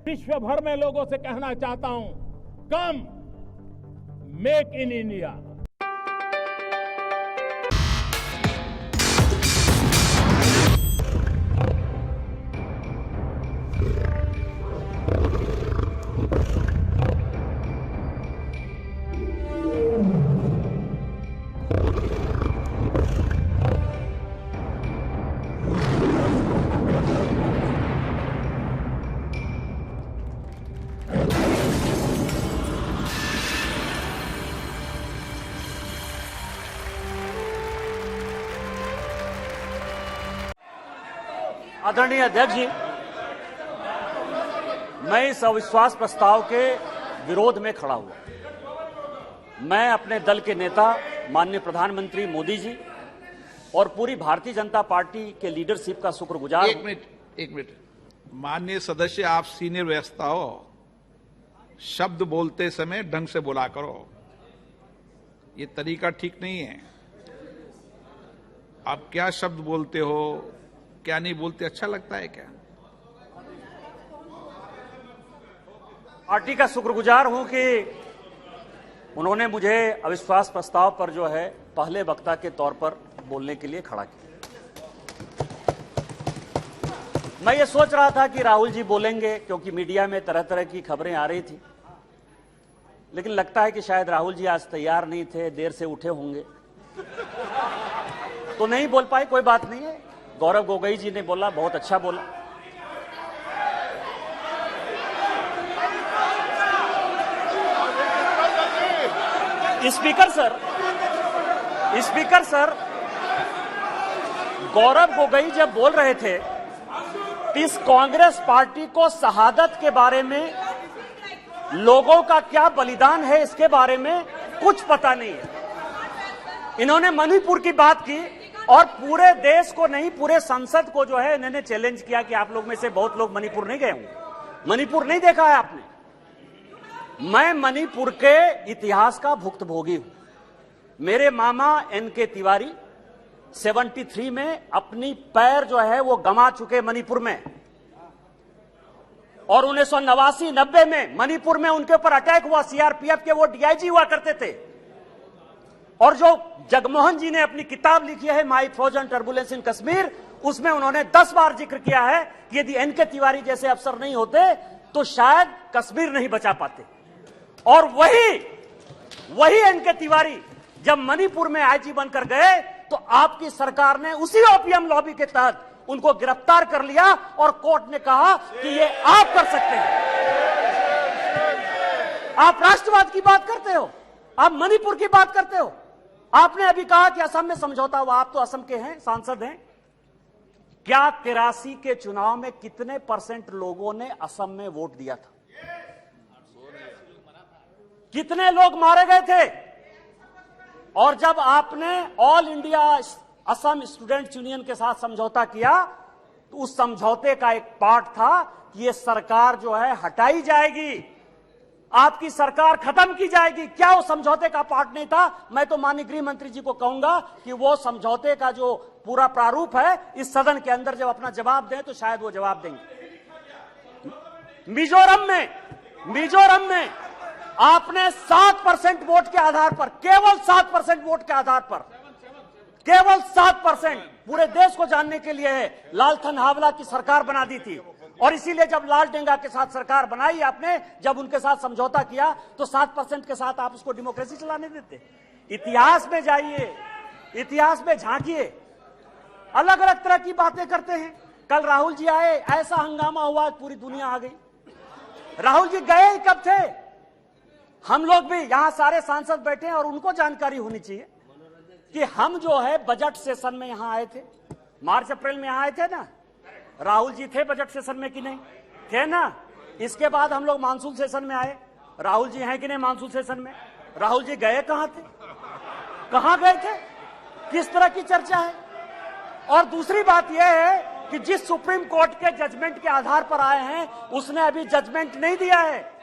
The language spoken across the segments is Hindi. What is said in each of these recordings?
विश्व भर में लोगों से कहना चाहता हूं, कम मेक इन इंडिया। आदरणीय अध्यक्ष जी, मैं इस अविश्वास प्रस्ताव के विरोध में खड़ा हुआ। मैं अपने दल के नेता माननीय प्रधानमंत्री मोदी जी और पूरी भारतीय जनता पार्टी के लीडरशिप का शुक्रगुजार हूं। एक मिनट माननीय सदस्य, आप सीनियर व्यवस्था हो, शब्द बोलते समय ढंग से बोला करो। ये तरीका ठीक नहीं है। आप क्या शब्द बोलते हो, क्या नहीं बोलते, अच्छा लगता है क्या? पार्टी का शुक्रगुजार हूं कि उन्होंने मुझे अविश्वास प्रस्ताव पर जो है पहले वक्ता के तौर पर बोलने के लिए खड़ा किया। मैं ये सोच रहा था कि राहुल जी बोलेंगे, क्योंकि मीडिया में तरह तरह की खबरें आ रही थी, लेकिन लगता है कि शायद राहुल जी आज तैयार नहीं थे, देर से उठे होंगे तो नहीं बोल पाए। कोई बात नहीं है, गौरव गोगोई जी ने बोला, बहुत अच्छा बोला। स्पीकर सर, गौरव गोगोई जब बोल रहे थे, इस कांग्रेस पार्टी को शहादत के बारे में, लोगों का क्या बलिदान है इसके बारे में कुछ पता नहीं है। इन्होंने मणिपुर की बात की और पूरे देश को नहीं, पूरे संसद को जो है इन्होंने चैलेंज किया कि आप लोग में से बहुत लोग मणिपुर नहीं गए होंगे, मणिपुर नहीं देखा है आपने। मैं मणिपुर के इतिहास का भुक्तभोगी हूं। मेरे मामा एनके तिवारी 73 में अपनी पैर जो है वो गंवा चुके मणिपुर में, और 1989-90 में मणिपुर में उनके ऊपर अटैक हुआ। सीआरपीएफ के वो डीआईजी हुआ करते थे। और जो जगमोहन जी ने अपनी किताब लिखी है माई फ्रोजन टर्बुलेंस इन कश्मीर, उसमें उन्होंने 10 बार जिक्र किया है कि यदि एनके तिवारी जैसे अफसर नहीं होते तो शायद कश्मीर नहीं बचा पाते। और वही एनके तिवारी जब मणिपुर में आईजी बनकर गए तो आपकी सरकार ने उसी ओपीएम लॉबी के तहत उनको गिरफ्तार कर लिया और कोर्ट ने कहा कि ये आप कर सकते हैं। आप राष्ट्रवाद की बात करते हो, आप मणिपुर की बात करते हो। आपने अभी कहा कि असम में समझौता हुआ, आप तो असम के हैं, सांसद हैं। क्या 83 के चुनाव में कितने % लोगों ने असम में वोट दिया था? कितने लोग मारे गए थे? और जब आपने all India Assam students union के साथ समझौता किया तो उस समझौते का एक पार्ट था कि ये सरकार जो है हटाई जाएगी, आपकी सरकार खत्म की जाएगी। क्या वो समझौते का पार्ट नहीं था? मैं तो माननीय गृह मंत्री जी को कहूंगा कि वो समझौते का जो पूरा प्रारूप है इस सदन के अंदर जब अपना जवाब दें तो शायद वो जवाब देंगे। मिजोरम में आपने 7% वोट के आधार पर, केवल 7% वोट के आधार पर, केवल 7% पूरे देश को जानने के लिए है, लालथन हावला की सरकार बना दी थी। और इसीलिए जब लाल डेंगा के साथ सरकार बनाई आपने, जब उनके साथ समझौता किया तो 7% के साथ आप उसको डेमोक्रेसी चलाने देते। इतिहास में जाइए, इतिहास में झांकिए, अलग अलग तरह की बातें करते हैं। कल राहुल जी आए, ऐसा हंगामा हुआ, पूरी दुनिया आ गई। राहुल जी गए कब थे? हम लोग भी यहां सारे सांसद बैठे हैं और उनको जानकारी होनी चाहिए कि हम जो है बजट सेशन में यहां आए थे, मार्च अप्रैल में यहां आए थे ना। राहुल जी थे बजट सेशन में कि नहीं थे ना? इसके बाद हम लोग मानसून सेशन में आए, राहुल जी हैं कि नहीं मानसून सेशन में? राहुल जी गए कहां थे, कहां गए थे, किस तरह की चर्चा है? और दूसरी बात यह है कि जिस सुप्रीम कोर्ट के जजमेंट के आधार पर आए हैं उसने अभी जजमेंट नहीं दिया है,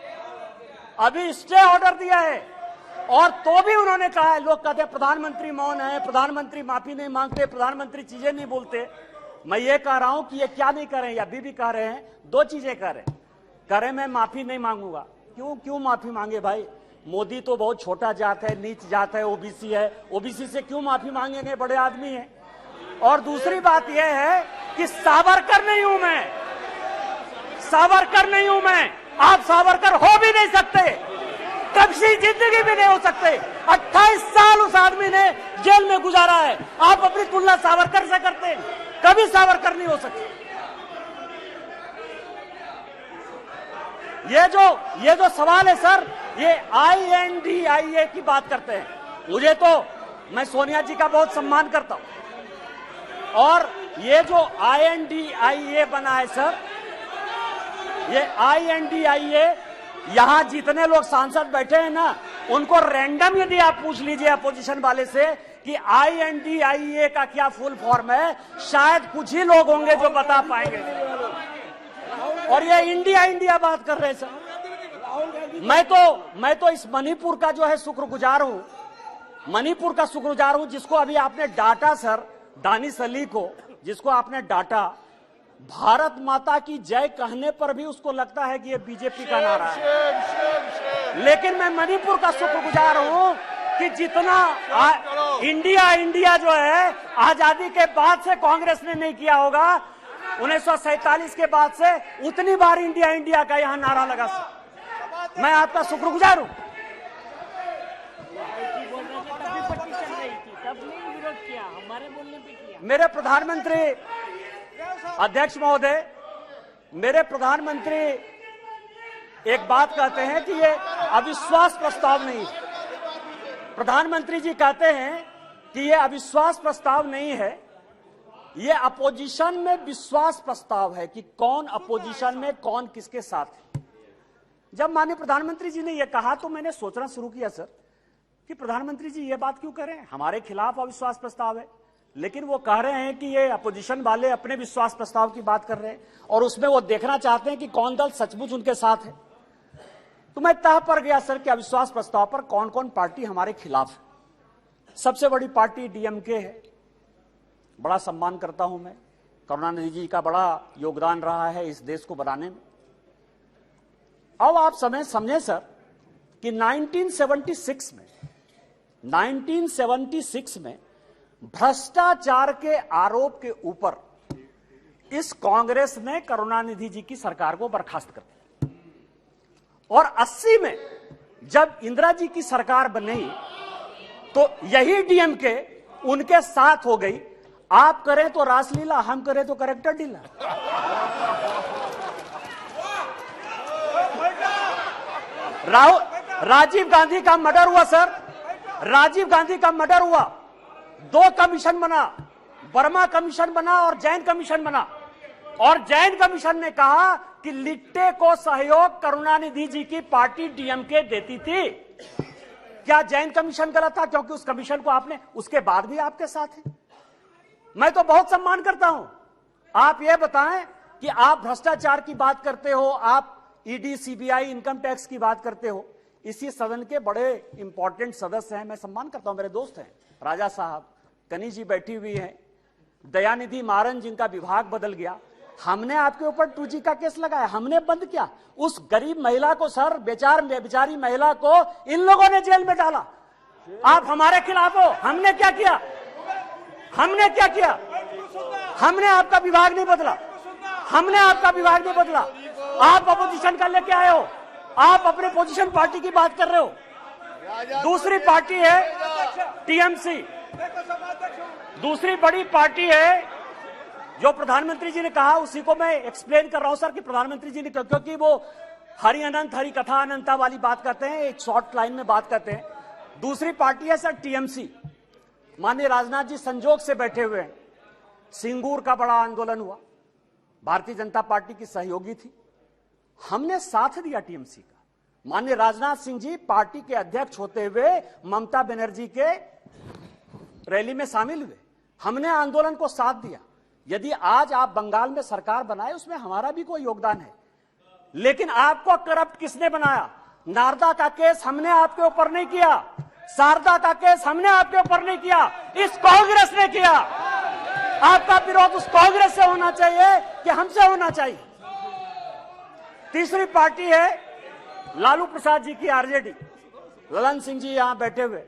अभी स्टे ऑर्डर दिया है। और तो भी उन्होंने कहा है, लोग कहते हैं प्रधानमंत्री मौन है, प्रधानमंत्री माफी नहीं मांगते, प्रधानमंत्री चीजें नहीं बोलते। मैं ये कह रहा हूं कि ये क्या नहीं कर रहे हैं, अभी भी कह रहे हैं, दो चीजें कर रहे हैं। करे मैं माफी नहीं मांगूंगा। क्यों माफी मांगे भाई? मोदी तो बहुत छोटा जात है, नीच जात है, ओबीसी है। ओबीसी से क्यों माफी मांगेंगे? बड़े आदमी हैं। और दूसरी बात यह है कि सावरकर नहीं हूं मैं, सावरकर नहीं हूं मैं। आप सावरकर हो भी नहीं सकते, कभी जिंदगी में नहीं हो सकते। 28 साल उस आदमी ने जेल में गुजारा है। आप अपनी तुलना सावरकर से करते हैं, कभी सावरकर नहीं हो सकते। ये जो सवाल है सर, ये INDIA की बात करते हैं। मुझे तो, मैं सोनिया जी का बहुत सम्मान करता हूं, और ये जो INDIA बना है सर, ये INDIA, यहां जितने लोग सांसद बैठे हैं ना, उनको रैंडम यदि आप पूछ लीजिए अपोजिशन वाले से कि INDIA का क्या फुल फॉर्म है, शायद कुछ ही लोग होंगे जो बता पाएंगे। और ये इंडिया बात कर रहे हैं सर। मैं तो इस मणिपुर का जो है शुक्रगुजार हूं, मणिपुर का शुक्रगुजार हूं, जिसको अभी आपने डांटा सर, दानिश अली को, जिसको आपने डांटा। भारत माता की जय कहने पर भी उसको लगता है कि ये बीजेपी का नारा है। लेकिन मैं मणिपुर का शुक्रगुजार हूं कि जितना इंडिया जो है आजादी के बाद से कांग्रेस ने नहीं किया होगा, 1947 के बाद से उतनी बार इंडिया का यहां नारा लगा। मैं आपका शुक्रगुजार हूं। मेरे प्रधानमंत्री अध्यक्ष महोदय, मेरे प्रधानमंत्री एक बात कहते हैं कि ये अविश्वास प्रस्ताव नहीं है। प्रधानमंत्री जी कहते हैं कि ये अविश्वास प्रस्ताव नहीं है, ये अपोजिशन में विश्वास प्रस्ताव है कि कौन अपोजिशन में कौन किसके साथ है। जब माननीय प्रधानमंत्री जी ने यह कहा तो मैंने सोचना शुरू किया सर कि प्रधानमंत्री जी ये बात क्यों कर रहे हैं, हमारे खिलाफ अविश्वास प्रस्ताव है, लेकिन वो कह रहे हैं कि ये अपोजिशन वाले अपने विश्वास प्रस्ताव की बात कर रहे हैं और उसमें वो देखना चाहते हैं कि कौन दल सचमुच उनके साथ है। तो मैं तह पर गया सर कि अविश्वास प्रस्ताव पर कौन कौन पार्टी हमारे खिलाफ है। सबसे बड़ी पार्टी DMK है, बड़ा सम्मान करता हूं मैं, करुणानिधि जी का बड़ा योगदान रहा है इस देश को बनाने में। अब आप समझे सर कि 1976 में भ्रष्टाचार के आरोप के ऊपर इस कांग्रेस ने करुणानिधि जी की सरकार को बर्खास्त कर दिया, और 80 में जब इंदिरा जी की सरकार बनी तो यही DMK उनके साथ हो गई। आप करें तो रासलीला, हम करें तो करेक्टर डीला। राजीव गांधी का मर्डर हुआ सर, राजीव गांधी का मर्डर हुआ, 2 कमीशन बना, वर्मा कमीशन बना और जैन कमीशन बना, और जैन कमीशन ने कहा कि लिट्टे को सहयोग करुणानिधि जी की पार्टी DMK देती थी। क्या जैन कमीशन गलत था? क्योंकि उस कमीशन को आपने, उसके बाद भी आपके साथ है। मैं तो बहुत सम्मान करता हूं। आप ये बताएं कि आप भ्रष्टाचार की बात करते हो, आप ED CBI इनकम टैक्स की बात करते हो, इसी सदन के बड़े इंपॉर्टेंट सदस्य हैं, मैं सम्मान करता हूं, मेरे दोस्त हैं, राजा साहब, कनी जी बैठी हुई हैं, दयानिधि मारन जिनका विभाग बदल गया। हमने आपके ऊपर 2G का केस लगाया, हमने बंद किया। उस गरीब महिला को सर, बेचारी महिला को इन लोगों ने जेल में डाला। आप हमारे खिलाफ हो। हमने क्या किया? हमने क्या किया? हमने आपका विभाग नहीं बदला, हमने आपका विभाग नहीं बदला। आप अपोजिशन का लेके आए हो, आप अपने पोजीशन पार्टी की बात कर रहे हो। दूसरी पार्टी है TMC, दूसरी बड़ी पार्टी है जो प्रधानमंत्री जी ने कहा, उसी को मैं एक्सप्लेन कर रहा हूं सर कि प्रधानमंत्री जी ने, क्योंकि वो हरि अनंत हरि कथा अनंता वाली बात करते हैं, एक शॉर्ट लाइन में बात करते हैं। दूसरी पार्टी है सर TMC। माननीय राजनाथ जी संजोग से बैठे हुए हैं। सिंगूर का बड़ा आंदोलन हुआ, भारतीय जनता पार्टी की सहयोगी थी, हमने साथ दिया TMC का। माननीय राजनाथ सिंह जी पार्टी के अध्यक्ष होते हुए ममता बनर्जी के रैली में शामिल हुए, हमने आंदोलन को साथ दिया। यदि आज आप बंगाल में सरकार बनाए, उसमें हमारा भी कोई योगदान है, लेकिन आपको करप्ट किसने बनाया? नारदा का केस हमने आपके ऊपर नहीं किया, शारदा का केस हमने आपके ऊपर नहीं किया, इस कांग्रेस ने किया। आपका विरोध उस कांग्रेस से होना चाहिए कि हमसे होना चाहिए? तीसरी पार्टी है लालू प्रसाद जी की आरजेडी, ललन सिंह जी यहां बैठे हुए।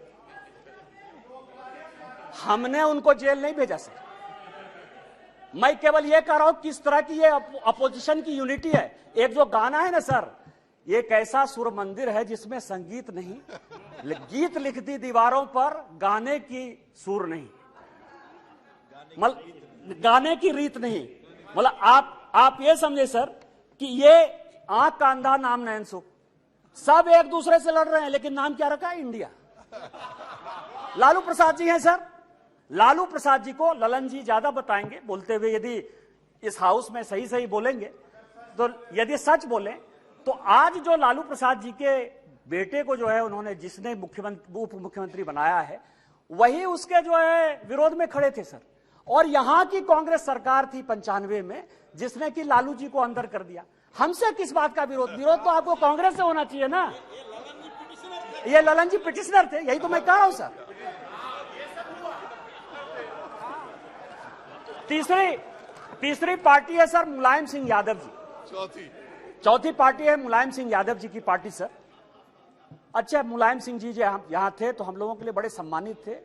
हमने उनको जेल नहीं भेजा सर, मैं केवल यह कह रहा हूं किस तरह की ये अपोजिशन की यूनिटी है। एक जो गाना है ना सर, ये कैसा सुर मंदिर है जिसमें संगीत नहीं, गीत लिख दी दीवारों पर, गाने की सुर नहीं, गाने की रीत नहीं। मतलब आप ये समझे सर कि ये आंख का अंधा नाम नैन सुख, सब एक दूसरे से लड़ रहे हैं, लेकिन नाम क्या रखा है? इंडिया। लालू प्रसाद जी हैं सर, लालू प्रसाद जी को ललन जी ज्यादा बताएंगे बोलते हुए। यदि इस हाउस में सही सही बोलेंगे तो, यदि सच बोले तो आज जो लालू प्रसाद जी के बेटे को जो है उन्होंने, जिसने उप मुख्यमंत्री बनाया है, वही उसके जो है विरोध में खड़े थे सर। और यहां की कांग्रेस सरकार थी 95 में जिसने कि लालू जी को अंदर कर दिया। हमसे किस बात का विरोध? विरोध तो आपको कांग्रेस से होना चाहिए ना। ये ललन जी पिटिशनर थे, यही तो मैं कह रहा हूं सर। तीसरी पार्टी है सर मुलायम सिंह यादव जी। चौथी पार्टी है मुलायम सिंह यादव जी की पार्टी सर। अच्छा, मुलायम सिंह जी यहां थे तो हम लोगों के लिए बड़े सम्मानित थे,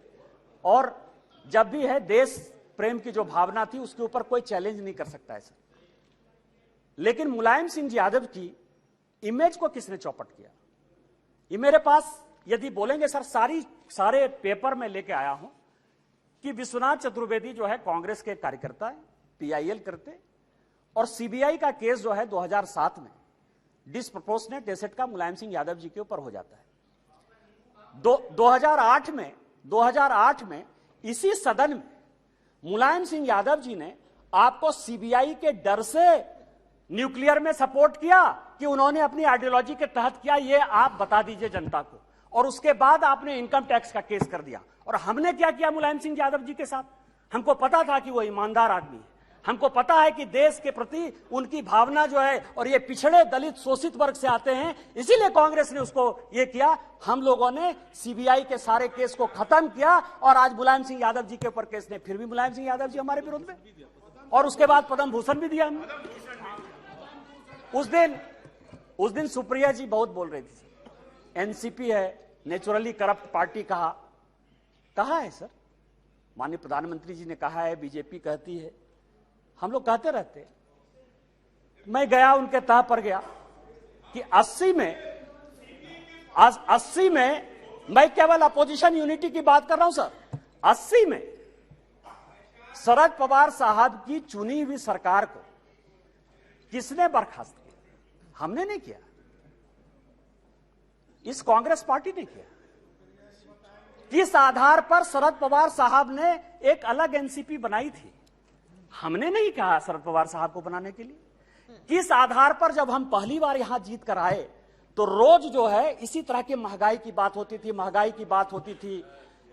और जब भी है देश प्रेम की जो भावना थी उसके ऊपर कोई चैलेंज नहीं कर सकता है सर। लेकिन मुलायम सिंह यादव की इमेज को किसने चौपट किया? ये मेरे पास यदि बोलेंगे सर, सारे पेपर में लेके आया हूं कि विश्वनाथ चतुर्वेदी जो है कांग्रेस के कार्यकर्ता है, पीआईएल करते, और सीबीआई का केस जो है 2007 में डिसप्रोपोर्शनेट एसेट का मुलायम सिंह यादव जी के ऊपर हो जाता है। 2008 में इसी सदन में मुलायम सिंह यादव जी ने आपको सीबीआई के डर से न्यूक्लियर में सपोर्ट किया कि उन्होंने अपनी आइडियोलॉजी के तहत किया, ये आप बता दीजिए जनता को। और उसके बाद आपने इनकम टैक्स का केस कर दिया। और हमने क्या किया मुलायम सिंह यादव जी के साथ? हमको पता था कि वो ईमानदार आदमी है, हमको पता है कि देश के प्रति उनकी भावना जो है, और ये पिछड़े दलित शोषित वर्ग से आते हैं, इसीलिए कांग्रेस ने उसको ये किया। हम लोगों ने सीबीआई के सारे केस को खत्म किया, और आज मुलायम सिंह यादव जी के ऊपर केस ने, फिर भी मुलायम सिंह यादव जी हमारे विरोध में, और उसके बाद पद्म भूषण भी दिया हमने। उस दिन सुप्रिया जी बहुत बोल रही थी, एनसीपी है नेचुरली करप्ट पार्टी कहा है सर? माननीय प्रधानमंत्री जी ने कहा है, बीजेपी कहती है, हम लोग कहते रहते। मैं गया उनके तह पर गया कि 80 में मैं केवल अपोजिशन यूनिटी की बात कर रहा हूं सर। 80 में शरद पवार साहब की चुनी हुई सरकार को किसने बर्खास्त किया? हमने नहीं किया, इस कांग्रेस पार्टी ने किया। किस आधार पर शरद पवार साहब ने एक अलग एनसीपी बनाई थी? हमने नहीं कहा शरद पवार साहब को बनाने के लिए। किस आधार पर जब हम पहली बार यहां जीत कर आए तो रोज जो है इसी तरह की महंगाई की बात होती थी,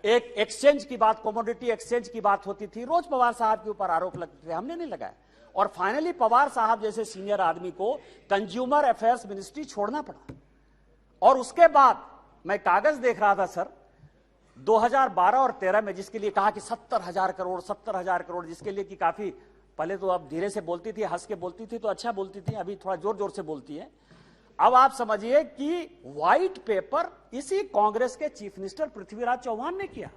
एक एक्सचेंज की बात, कमोडिटी एक्सचेंज की बात होती थी, रोज पवार साहब के ऊपर आरोप लगते थे, हमने नहीं लगाया। और फाइनली पवार साहब जैसे सीनियर आदमी को कंज्यूमर अफेयर्स मिनिस्ट्री छोड़ना पड़ा। और उसके बाद मैं कागज देख रहा था सर, 2012 और 13 में जिसके लिए कहा कि 70,000 करोड़, जिसके लिए कि काफी पहले तो अब धीरे से बोलती थी, हंस के बोलती थी तो अच्छा बोलती थी, अभी थोड़ा जोर जोर से बोलती है। अब आप समझिए कि व्हाइट पेपर इसी कांग्रेस के चीफ मिनिस्टर पृथ्वीराज चौहान ने किया।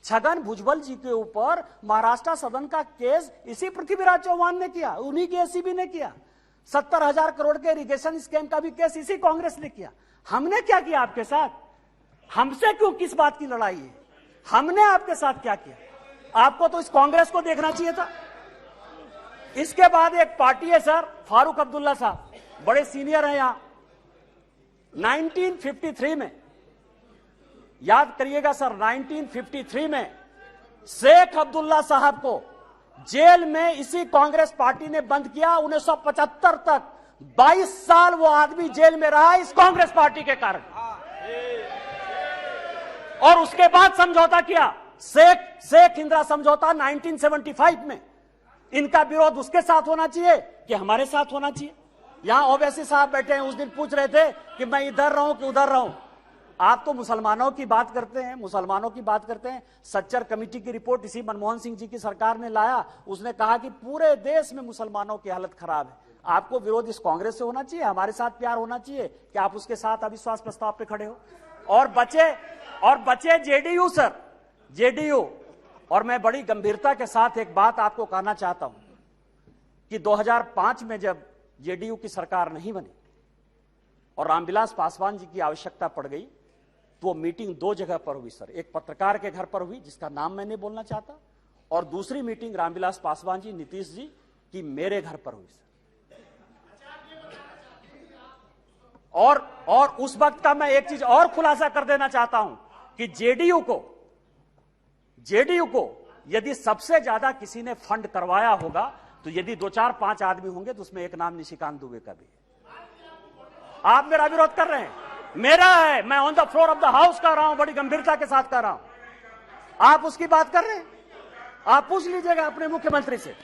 छगन भुजबल जी के ऊपर महाराष्ट्र सदन का केस इसी पृथ्वीराज चौहान ने किया, उन्हीं के एसीबी ने किया। 70,000 करोड़ के इरिगेशन स्कैम का भी केस इसी कांग्रेस ने किया। हमने क्या किया आपके साथ? हमसे क्यों, किस बात की लड़ाई है? हमने आपके साथ क्या किया? आपको तो इस कांग्रेस को देखना चाहिए था। इसके बाद एक पार्टी है सर, फारूक अब्दुल्ला साहब, बड़े सीनियर हैं यहां। 1953 में, याद करिएगा सर, 1953 में शेख अब्दुल्ला साहब को जेल में इसी कांग्रेस पार्टी ने बंद किया। 1975 तक 22 साल वो आदमी जेल में रहा इस कांग्रेस पार्टी के कारण। और उसके बाद समझौता किया, शेख इंदिरा समझौता 1975 में। इनका विरोध उसके साथ होना चाहिए कि हमारे साथ होना चाहिए? यहां ओवैसी साहब बैठे हैं, उस दिन पूछ रहे थे कि मैं इधर रहूं कि उधर रहूं। आप तो मुसलमानों की बात करते हैं, सच्चर कमेटी की रिपोर्ट इसी मनमोहन सिंह जी की सरकार ने लाया, उसने कहा कि पूरे देश में मुसलमानों की हालत खराब है। आपको विरोध इस कांग्रेस से होना चाहिए, हमारे साथ प्यार होना चाहिए कि आप उसके साथ अविश्वास प्रस्ताव पे खड़े हो। और बचे जेडीयू सर, जेडीयू। और मैं बड़ी गंभीरता के साथ एक बात आपको कहना चाहता हूं कि 2005 में जब जेडीयू की सरकार नहीं बनी और रामविलास पासवान जी की आवश्यकता पड़ गई, तो वो मीटिंग दो जगह पर हुई सर। एक पत्रकार के घर पर हुई जिसका नाम मैं नहीं बोलना चाहता, और दूसरी मीटिंग रामविलास पासवान जी, नीतीश जी की मेरे घर पर हुई सर। और उस वक्त का मैं एक चीज और खुलासा कर देना चाहता हूं कि जेडीयू को यदि सबसे ज्यादा किसी ने फंड करवाया होगा, तो यदि 2, 4, 5 आदमी होंगे तो उसमें एक नाम निशिकांत दुबे का भी है। आप मेरा विरोध कर रहे हैं, मेरा है, मैं on the floor of the house कर रहा हूं, बड़ी गंभीरता के साथ कर रहा हूं। आप उसकी बात कर रहे हैं, आप पूछ लीजिएगा अपने मुख्यमंत्री से।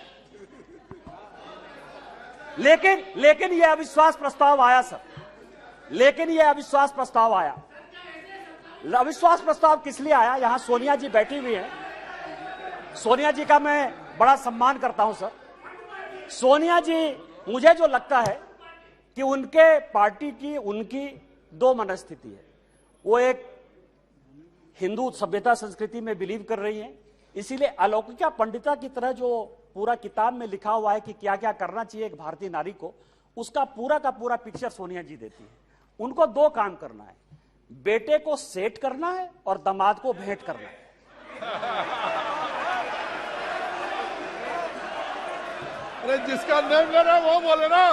लेकिन यह अविश्वास प्रस्ताव आया सर, लेकिन यह अविश्वास प्रस्ताव आया। अविश्वास प्रस्ताव किस लिए आया? यहां सोनिया जी बैठी हुई हैं, सोनिया जी का मैं बड़ा सम्मान करता हूं सर। सोनिया जी, मुझे जो लगता है कि उनके पार्टी की उनकी दो मनस्थिति है। वो एक हिंदू सभ्यता संस्कृति में बिलीव कर रही हैं, इसीलिए अलौकिका पंडिता की तरह जो पूरा किताब में लिखा हुआ है कि क्या क्या करना चाहिए एक भारतीय नारी को, उसका पूरा का पूरा पिक्चर सोनिया जी देती है। उनको दो काम करना है, बेटे को सेट करना है और दामाद को भेंट करना है। अरे जिसका नेम ले रहा है वो बोले ना,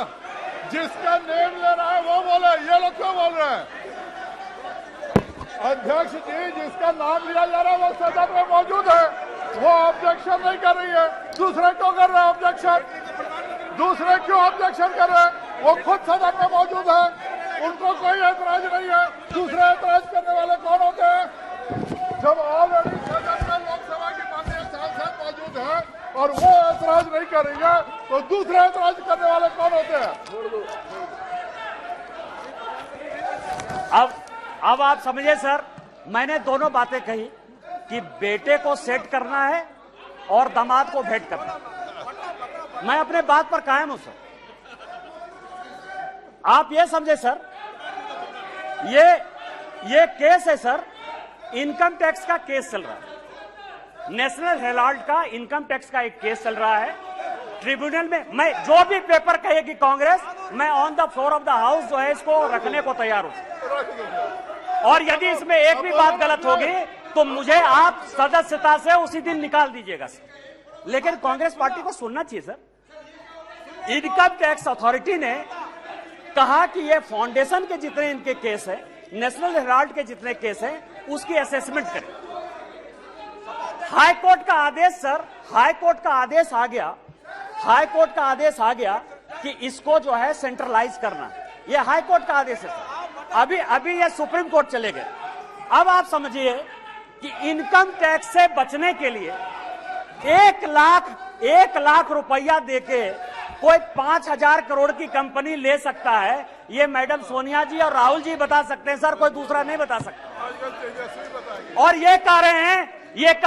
जिसका नेम ले रहा है वो बोले, ये लोग क्यों बोल रहे हैं? अध्यक्ष जी, जिसका नाम लिया जा रहा है वो सदन में मौजूद है, वो ऑब्जेक्शन नहीं कर रही है, दूसरे क्यों कर रहे हैं ऑब्जेक्शन? दूसरे क्यों ऑब्जेक्शन कर रहे हैं? वो खुद सदन में मौजूद है, उनको कोई ऐतराज नहीं है। दूसरे ऐतराज करने वाले कौन होते हैं? जब ऑलरेडी सदन में लोकसभा की माननीय सांसद मौजूद है और वो ऐतराज नहीं करेंगे, तो दूसरे ऐतराज करने वाले कौन होते हैं? अब आप समझे सर, मैंने दोनों बातें कही कि बेटे को सेट करना है और दामाद को भेंट करना है। मैं अपने बात पर कायम हूं सर। आप ये समझे सर, ये केस है सर, इनकम टैक्स का केस चल रहा है। नेशनल हेराल्ड का इनकम टैक्स का एक केस चल रहा है ट्रिब्यूनल में। मैं जो भी पेपर कहेगी कांग्रेस, मैं on the floor of the house जो है इसको रखने को तैयार हूं। और यदि इसमें एक भी बात गलत होगी तो मुझे आप सदस्यता से उसी दिन निकाल दीजिएगा सर। लेकिन कांग्रेस पार्टी को सुनना चाहिए सर। इनकम टैक्स अथॉरिटी ने कहा कि ये फाउंडेशन के जितने इनके केस है, नेशनल हेराल्ड के जितने केस हैं, उसकी असेसमेंट करें। हाई कोर्ट का आदेश सर, हाई कोर्ट का आदेश आ गया, हाई कोर्ट का आदेश आ गया कि इसको जो है सेंट्रलाइज करना। ये हाई कोर्ट का आदेश है सर। अभी ये सुप्रीम कोर्ट चले गए। अब आप समझिए कि इनकम टैक्स से बचने के लिए 1 लाख रुपया देके कोई 5,000 करोड़ की कंपनी ले सकता है। ये मैडम सोनिया जी और राहुल जी बता सकते हैं सर, कोई दूसरा नहीं बता सकता। और ये कह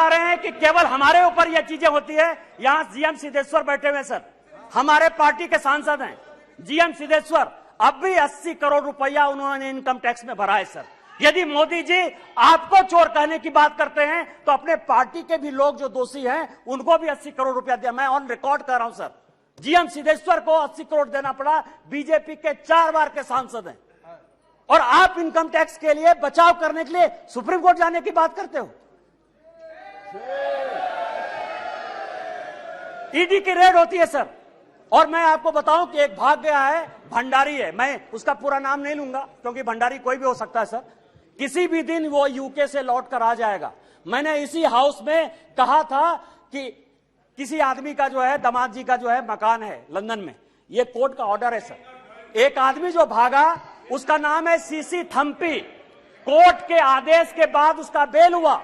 रहे हैं कि केवल हमारे ऊपर ये चीजें होती है। यहां जीएम सिद्धेश्वर बैठे हुए सर, हमारे पार्टी के सांसद हैं जीएम सिद्धेश्वर। अब भी 80 करोड़ रुपया उन्होंने इनकम टैक्स में भरा है सर। यदि मोदी जी आपको चोर कहने की बात करते हैं तो अपने पार्टी के भी लोग जो दोषी हैं उनको भी 80 करोड़ रुपया दिया। मैं ऑन रिकॉर्ड कर रहा हूं सर, जीएम सिद्धेश्वर को 80 करोड़ देना पड़ा। बीजेपी के 4 बार के सांसद हैं और आप इनकम टैक्स के लिए बचाव करने के लिए सुप्रीम कोर्ट जाने की बात करते हो। ईडी की रेड होती है सर। और मैं आपको बताऊं कि एक भाग गया है, भंडारी है, मैं उसका पूरा नाम नहीं लूंगा क्योंकि भंडारी कोई भी हो सकता है सर। किसी भी दिन वो यूके से लौट कर आ जाएगा। मैंने इसी हाउस में कहा था कि किसी आदमी का जो है, दामाद जी का जो है मकान है लंदन में, ये कोर्ट का ऑर्डर है सर। एक आदमी जो भागा उसका नाम है सीसी थम्पी। कोर्ट के आदेश के बाद उसका बेल हुआ।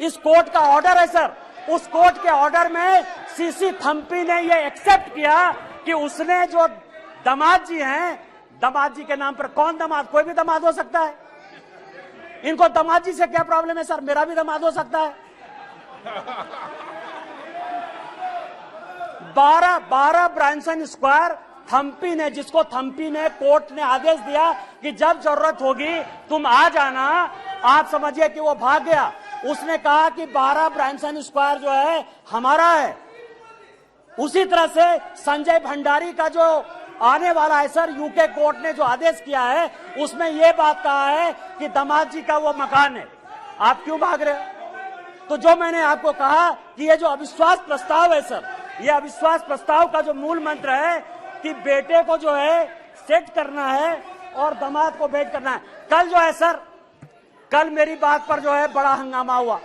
इस कोर्ट का ऑर्डर है सर। उस कोर्ट के ऑर्डर में सीसी थम्पी ने ये एक्सेप्ट किया कि उसने जो दामाद जी हैं, दामाद जी के नाम पर कौन दामाद, कोई भी दामाद हो सकता है। इनको दामाद जी से क्या प्रॉब्लम है सर? मेरा भी दामाद हो सकता है। 12 ब्रांसन स्क्वायर थम्पी ने, जिसको थम्पी ने, कोर्ट ने आदेश दिया कि जब जरूरत होगी तुम आ जाना, आप समझिए कि वो भाग गया। उसने कहा कि 12 ब्रांसन स्क्वायर जो है हमारा है। उसी तरह से संजय भंडारी का जो आने वाला है सर, यूके कोर्ट ने जो आदेश किया है उसमें यह बात कहा है कि दामाद जी का वो मकान है। आप क्यों भाग रहे हो? तो जो मैंने आपको कहा कि ये जो अविश्वास प्रस्ताव है सर, ये अविश्वास प्रस्ताव का जो मूल मंत्र है कि बेटे को जो है सेट करना है और दामाद को भेंट करना है। कल जो है सर, कल मेरी बात पर जो है बड़ा हंगामा हुआ,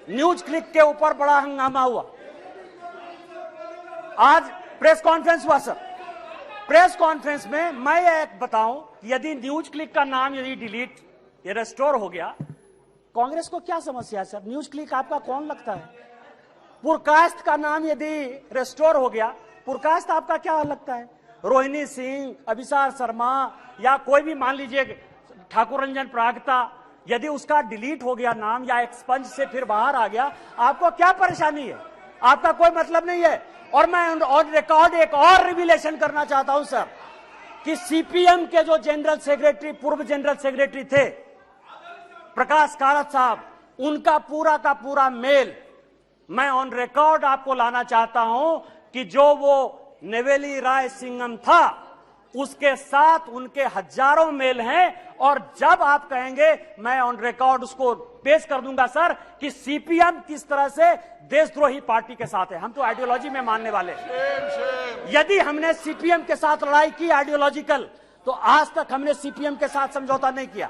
न्यूज क्लिक के ऊपर बड़ा हंगामा हुआ। आज प्रेस कॉन्फ्रेंस हुआ सर, प्रेस कॉन्फ्रेंस में मैं एक बताऊं, यदि न्यूज क्लिक का नाम यदि डिलीट ये रेस्टोर हो गया, कांग्रेस को क्या समस्या है सर? न्यूज क्लिक आपका कौन लगता है? पुरकास्ट का नाम यदि रेस्टोर हो गया, पुरकास्ट आपका क्या लगता है? रोहिणी सिंह, अभिसार शर्मा या कोई भी मान लीजिए ठाकुर रंजन प्रागता, यदि उसका डिलीट हो गया नाम या एक्सपंज से फिर बाहर आ गया, आपको क्या परेशानी है? आपका कोई मतलब नहीं है। और मैं ऑन रिकॉर्ड एक और रिविलेशन करना चाहता हूं सर कि सीपीएम के जो जनरल सेक्रेटरी, पूर्व जनरल सेक्रेटरी थे प्रकाश कारात साहब, उनका पूरा का पूरा मेल मैं ऑन रिकॉर्ड आपको लाना चाहता हूं कि जो वो नेवेली राय सिंघम था उसके साथ उनके हजारों मेल हैं। और जब आप कहेंगे मैं ऑन रिकॉर्ड उसको पेश कर दूंगा सर कि सीपीएम किस तरह से देशद्रोही पार्टी के साथ है। हम तो आइडियोलॉजी में मानने वाले, यदि हमने सीपीएम के साथ लड़ाई की आइडियोलॉजिकल, तो आज तक हमने सीपीएम के साथ समझौता नहीं किया,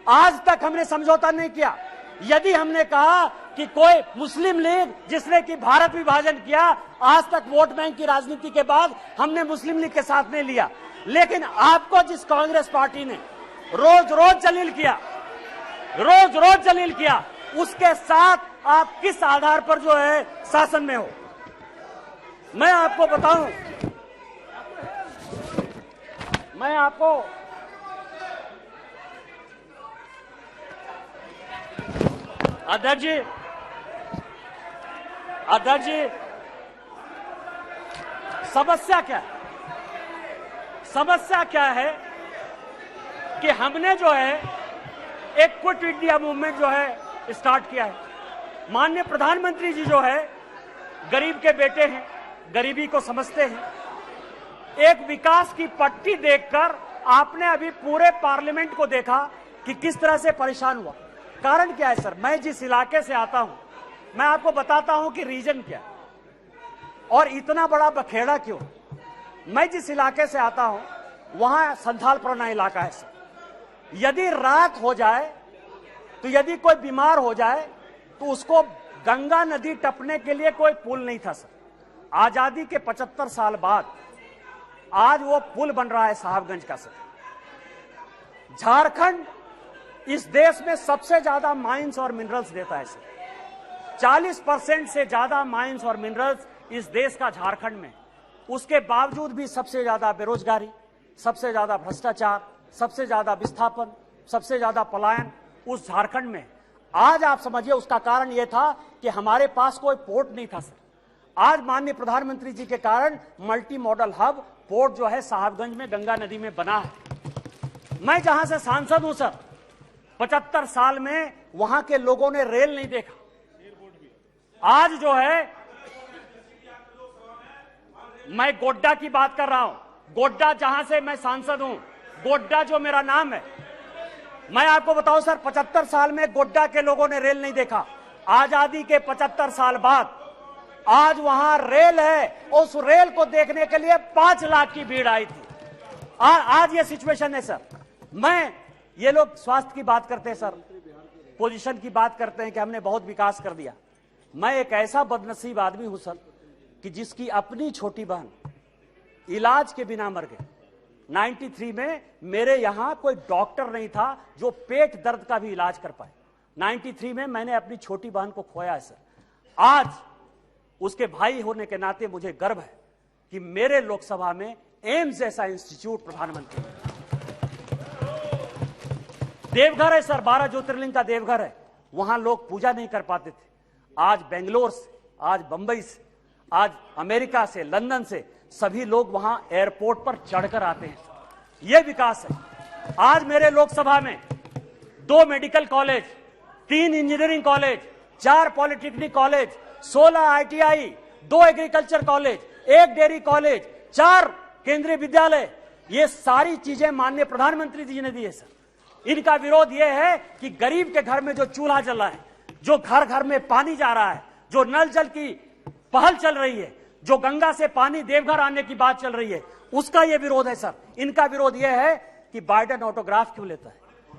आज तक हमने समझौता नहीं किया। यदि हमने कहा कि कोई मुस्लिम लीग जिसने कि भारत विभाजन किया, आज तक वोट बैंक की राजनीति के बाद हमने मुस्लिम लीग के साथ नहीं लिया। लेकिन आपको जिस कांग्रेस पार्टी ने रोज रोज जलील किया, रोज रोज जलील किया, उसके साथ आप किस आधार पर जो है शासन में हो? मैं आपको बताऊं, मैं आपको अध्यक्ष जी, समस्या क्या है? समस्या क्या है कि हमने जो है एक क्विट इंडिया मूवमेंट जो है स्टार्ट किया है। माननीय प्रधानमंत्री जी जो है गरीब के बेटे हैं, गरीबी को समझते हैं। एक विकास की पट्टी देखकर आपने अभी पूरे पार्लियामेंट को देखा कि किस तरह से परेशान हुआ। कारण क्या है सर? मैं जिस इलाके से आता हूं, मैं आपको बताता हूं कि रीजन क्या है और इतना बड़ा बखेड़ा क्यों। मैं जिस इलाके से आता हूं वहां संथालपुरना इलाका है सर। यदि रात हो जाए तो यदि कोई बीमार हो जाए तो उसको गंगा नदी टपने के लिए कोई पुल नहीं था सर। आजादी के 75 साल बाद आज वो पुल बन रहा है साहबगंज का सर। झारखंड इस देश में सबसे ज्यादा माइंस और मिनरल्स देता है सर। 40% से ज्यादा माइंस और मिनरल्स इस देश का झारखंड में। उसके बावजूद भी सबसे ज्यादा बेरोजगारी, सबसे ज्यादा भ्रष्टाचार, सबसे ज्यादा विस्थापन, सबसे ज्यादा पलायन उस झारखंड में। आज आप समझिए उसका कारण यह था कि हमारे पास कोई पोर्ट नहीं था सर। आज माननीय प्रधानमंत्री जी के कारण मल्टी मॉडल हब पोर्ट जो है साहबगंज में गंगा नदी में बना है। मैं जहां से सांसद हूं सर, 75 साल में वहां के लोगों ने रेल नहीं देखा। आज जो है मैं गोड्डा की बात कर रहा हूं, गोड्डा जहां से मैं सांसद हूं, गोड्डा जो मेरा नाम है, मैं आपको बताऊं सर 75 साल में गोड्डा के लोगों ने रेल नहीं देखा। आजादी के 75 साल बाद आज वहां रेल है, उस रेल को देखने के लिए 5 लाख की भीड़ आई थी। आज ये सिचुएशन है सर। ये लोग स्वास्थ्य की बात करते हैं सर, पोजीशन की बात करते हैं कि हमने बहुत विकास कर दिया। मैं एक ऐसा बदनसीब आदमी हूं सर कि जिसकी अपनी छोटी बहन इलाज के बिना मर गई। 93 में मेरे यहां कोई डॉक्टर नहीं था जो पेट दर्द का भी इलाज कर पाए। 93 में मैंने अपनी छोटी बहन को खोया है सर। आज उसके भाई होने के नाते मुझे गर्व है कि मेरे लोकसभा में एम्स जैसा इंस्टीट्यूट प्रधानमंत्री। देवघर है सर, 12 ज्योतिर्लिंग का देवघर है, वहां लोग पूजा नहीं कर पाते थे। आज बेंगलोर से, आज बंबई से, आज अमेरिका से, लंदन से सभी लोग वहां एयरपोर्ट पर चढ़कर आते हैं। यह विकास है। आज मेरे लोकसभा में 2 medical college, 3 engineering college, 4 polytechnic college, 16 ITI, 2 agriculture college, 1 dairy college, 4 केंद्रीय विद्यालय, ये सारी चीजें माननीय प्रधानमंत्री जी ने दी है सर। इनका विरोध यह है कि गरीब के घर में जो चूल्हा जल रहा है, जो घर घर में पानी जा रहा है, जो नल जल की पहल चल रही है, जो गंगा से पानी देवघर आने की बात चल रही है, उसका यह विरोध है सर। इनका विरोध यह है कि बाइडेन ऑटोग्राफ क्यों लेता है।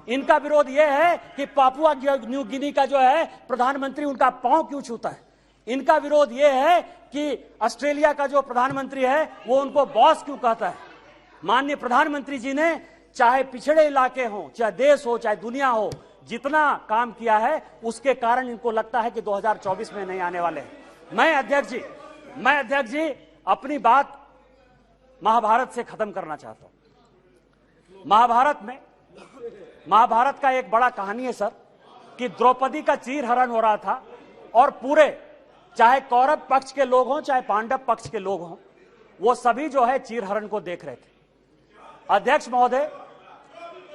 इनका विरोध यह है कि पापुआ न्यू गिनी का जो है प्रधानमंत्री उनका पांव क्यों छूता है। इनका विरोध यह है कि ऑस्ट्रेलिया का जो प्रधानमंत्री है वो उनको बॉस क्यों कहता है। माननीय प्रधानमंत्री जी ने चाहे पिछड़े इलाके हो, चाहे देश हो, चाहे दुनिया हो, जितना काम किया है उसके कारण इनको लगता है कि 2024 में नहीं आने वाले हैं। मैं अध्यक्ष जी अपनी बात महाभारत से खत्म करना चाहता हूं। महाभारत का एक बड़ा कहानी है सर कि द्रौपदी का चीरहरण हो रहा था और पूरे, चाहे कौरव पक्ष के लोग हों चाहे पांडव पक्ष के लोग हों, वो सभी जो है चीरहरण को देख रहे थे। अध्यक्ष महोदय,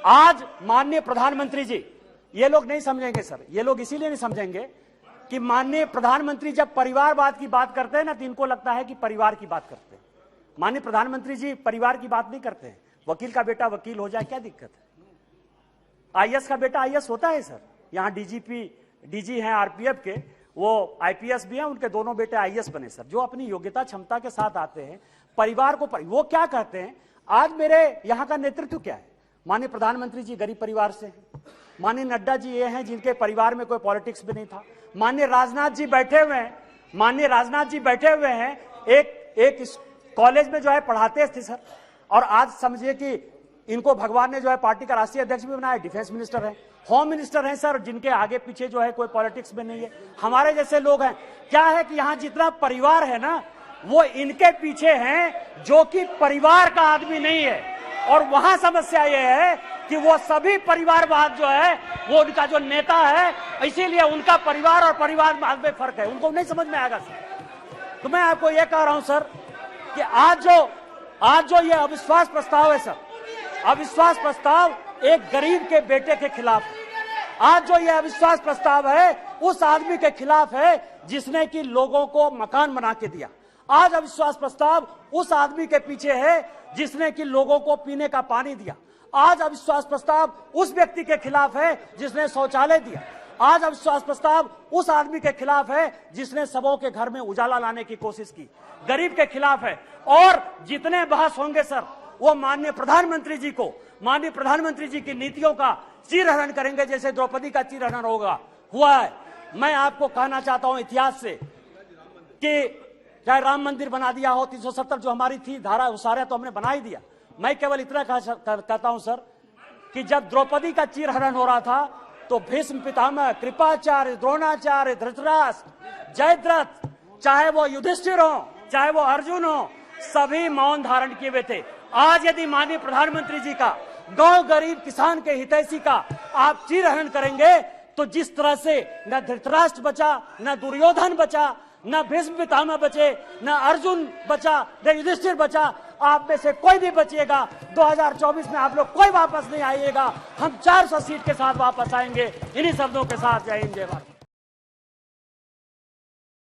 आज माननीय प्रधानमंत्री जी, ये लोग नहीं समझेंगे सर, ये लोग इसीलिए नहीं समझेंगे कि माननीय प्रधानमंत्री जब परिवारवाद की बात करते हैं ना तो इनको लगता है कि परिवार की बात करते हैं। माननीय प्रधानमंत्री जी परिवार की बात नहीं करते हैं। वकील का बेटा वकील हो जाए क्या दिक्कत है। IAS का बेटा IAS होता है सर। यहां DG हैं RPF के, वो IPS भी हैं, उनके दोनों बेटे IAS बने सर, जो अपनी योग्यता क्षमता के साथ आते हैं। परिवार को वो क्या कहते हैं। आज मेरे यहां का नेतृत्व क्या है। माननीय प्रधानमंत्री जी गरीब परिवार से हैं। माननीय नड्डा जी ये हैं जिनके परिवार में कोई पॉलिटिक्स भी नहीं था। माननीय राजनाथ जी बैठे हुए हैं, एक इस कॉलेज में जो है पढ़ाते थे सर, और आज समझिए कि इनको भगवान ने जो है पार्टी का राष्ट्रीय अध्यक्ष भी बनाया। डिफेंस मिनिस्टर है, होम मिनिस्टर है सर, जिनके आगे पीछे जो है कोई पॉलिटिक्स में नहीं है। हमारे जैसे लोग हैं। क्या है कि यहाँ जितना परिवार है ना वो इनके पीछे हैं जो कि परिवार का आदमी नहीं है। और वहां समस्या ये है कि वो सभी परिवारवाद जो है वो उनका जो नेता है, इसीलिए उनका परिवार और परिवारवाद में फर्क है, उनको नहीं समझ में आएगा सर। तो मैं आपको ये कह रहा हूं सर कि आज जो ये अविश्वास प्रस्ताव है सर, अविश्वास प्रस्ताव एक गरीब के बेटे के खिलाफ है। आज जो ये अविश्वास प्रस्ताव है उस आदमी के खिलाफ है जिसने कि लोगों को मकान बना के दिया। आज अविश्वास प्रस्ताव उस आदमी के पीछे है जिसने कि लोगों को पीने का पानी दिया। आज अविश्वास प्रस्ताव उस व्यक्ति के खिलाफ है जिसने शौचालय दिया। आज अविश्वास प्रस्ताव उस आदमी के खिलाफ है जिसने सबों के घर में उजाला लाने की कोशिश की। गरीब के खिलाफ है। और जितने बहस होंगे सर वो माननीय प्रधानमंत्री जी की नीतियों का चीरहरण करेंगे, जैसे द्रौपदी का चीरहरण हुआ है। मैं आपको कहना चाहता हूं इतिहास से कि चाहे राम मंदिर बना दिया हो, 370 जो हमारी थी धारा, वो सारा तो हमने बना ही दिया। मैं केवल इतना कहता हूं सर कि जब द्रौपदी का चीरहरण हो रहा था तो भीष्म पितामह, कृपाचार्य, द्रोणाचार्य, धृतराष्ट्र, जयद्रथ, चाहे वो युधिष्ठिर हो चाहे वो अर्जुन हो, सभी मौन धारण किए हुए थे। आज यदि माननीय प्रधानमंत्री जी का गांव गरीब किसान के हितैषी का आप चीरहरण करेंगे तो जिस तरह से न धृतराष्ट्र बचा, न दुर्योधन बचा, न भीष्म पितामह बचे, न अर्जुन बचा, न युधिष्ठिर बचा, आप में से कोई भी बचिएगा 2024 में आप लोग कोई वापस नहीं आइएगा। हम 400 सीट के साथ वापस आएंगे। इन्हीं शब्दों के साथ जय हिंद जय भारत।